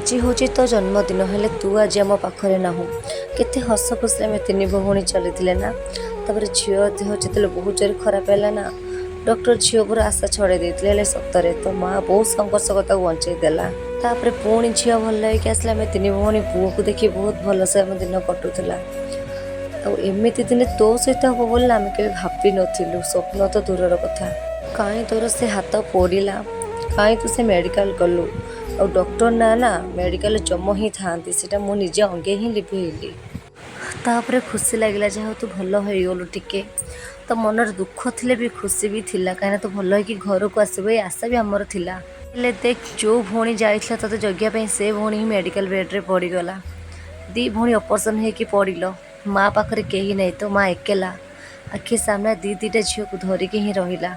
आज हूँ तो जन्मदिन हेले तू आज आम पाखे नाहू केते हस खुशी आम तीन भौणी चली ना तापर झील देह जो बहुत जोर खराब है ना डॉक्टर झील पूरा आशा छड़े देते सतरे तो माँ बहुत संघर्ष करता बंचेदेला तापर पुणी झील भल लगे आसला आम तीन भौणी पुओ को देखी बहुत भलसे आम दिन कटुला एमती दिन तो सहित हम बोली आम के भावी नु स्वप्न तो दूर कथा कहीं तोर से हाथ पोड़ा कहीं तू से मेडिकल गलु और डॉक्टर ना मेडिकल जम ही था मुझे निजे अंगे ही लिभेली तापर खुशी लगे जहाँ तू भल हो गलु टिके तो मन दुख थे भी खुशी भी थिला कहीं तो भल हो घर को आसब ये आशा भी आमर थिला हेले देख जो भौणी जाइला तोते जगिया से भौणी ही मेडिकल बेड्रे पड़गला दी भौणी ऑपरेशन होकि पड़ल माँ पाखे कहीं नहीं तो माँ एकेला आखि सामने दीटा झील को धरिकी ही रहा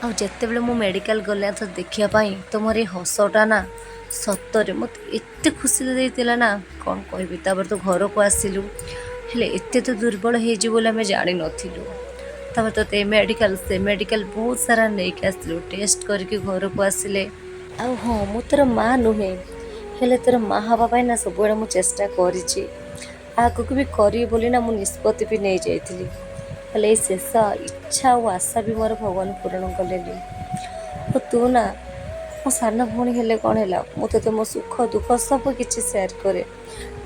आते मु मेडिकल गला तो देखापी तो मोर हसटा ना सतरे मत एत खुशी देला ना कौन कह तो घर को आसिलु हेले एते तो दुर्बल हो जानी नथिलु तो मेडिकल से मेडिकल बहुत सारा नहीं आसलु टेस्ट करके घर को आसिले आ हाँ मु तोर माँ नुहे हेले तोर माँ हाँवाई ना सब मु चेष्टा करी आगक भी करी बोली ना मु निष्पत्ति भी नहीं जाइली हेले शेष इच्छा और आशा भी मोर भगवान पूरण कले तू ना मो सान भौणी हेले कौन है मुझे मो सुख दुख सब किसी सेयार करे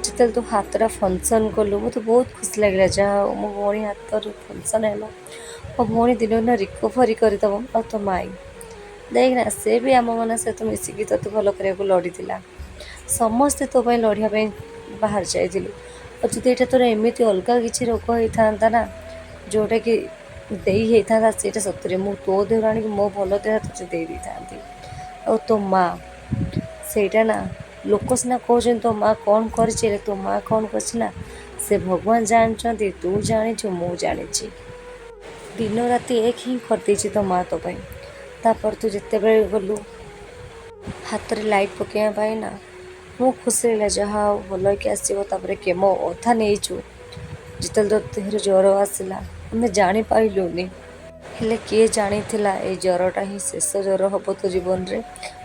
जिते तू हाथटा फंक्शन कलु मत बहुत खुशी लगे जहाँ मो भौणी हाथ फंक्शन है मो भौणी दिन दिन रिकवरी करदब आ तो माई देखना से भी आम मन सहित मिसिकी तो भल करने लड़ी समस्ते तो लड़ाई बाहर जाइलु और जब यहाँ तोर एमती अलग किसी रोग होता ना जोटा कि दे था सतरे मु तो देह आनी मो भल देह तुझे दे था तो माँ सेटा ना लोक सीना कहते तो माँ कौन कर तो माँ कौन करना से भगवान जानते तू जानी मु जानी दिन राति एक ही करदे तो माँ तो तापर तू जिते बड़े गलु हाथ में लाइट पकड़ा ना मु खुशी लगे जहाँ भल कि आसपर केमो अधा नहीं जिते तो देहर ज्वर आसला आम जापारूनी हेले किए जानी ये ज्वरटा ही शेष ज्वर हम तो जीवन रे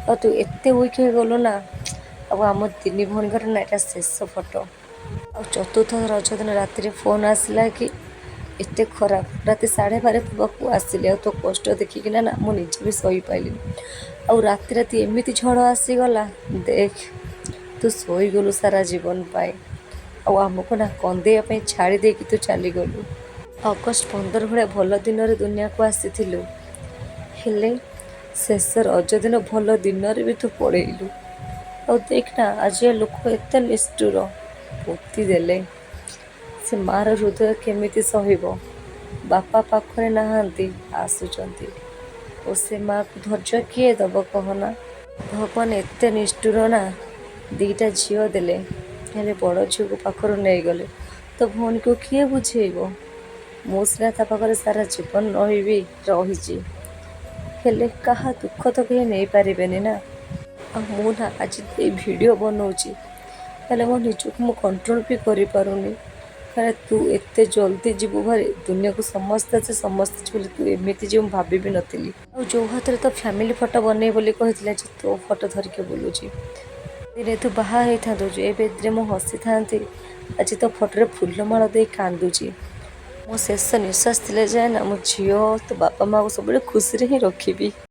और तू एत वीक हो गलु ना अब आम तीन भौणीकर ना यहाँ शेष फोटो आ चतुर्थ रज दिन राति फोन आसला कि एत खराब राति 12:30 आसिले तो कष्ट देखिकिना ना मुझे भी सही पाइली आ राति राति एमती झड़ आसीगला देख तू शोगलु सारा जीवन पाए आमको ना कंदेवाई छाड़ी देकी तू चलीगलु अगस्ट 15 भाया भल दिन दुनिया को आसी हेले शेष रज दिन भल दिन भी तू पड़ेलु और देखना आज लोक एत निष्ठुर पोती देले से मार हृदय केमिति सहब बापा पाखरे नहांती आसुचंती और से माँ को धैर्य किए दब कहना भगवान एत निष्ठुर ना दीटा झील देले हेले बड़ झील को पाखर नहीं गले तो भौणी को किए बुझेब मो सीना ता पाखरे सारा जीवन रही हेले कहा दुख तो कहीं नहीं पारे ना मु ना आज ये वीडियो बनाऊँगी हेले मो निजक मु कंट्रोल भी करी पारुनी कारण तू एत जल्दी जीवु भारी दुनिया को समस्ते से समस्ते तू एमती जी भाभी भी नी और जो हाथ तो फैमिली फोटो बन बोली कहला तो फोटो धरिके बुलूची दिन तू बाहा होता ए मु हसी था आज तो फोटो फुलमाल दे कांदुची मो शेष निश्वास थे जाए ना मो झील तो बापा माँ को सब खुशी ही रखी।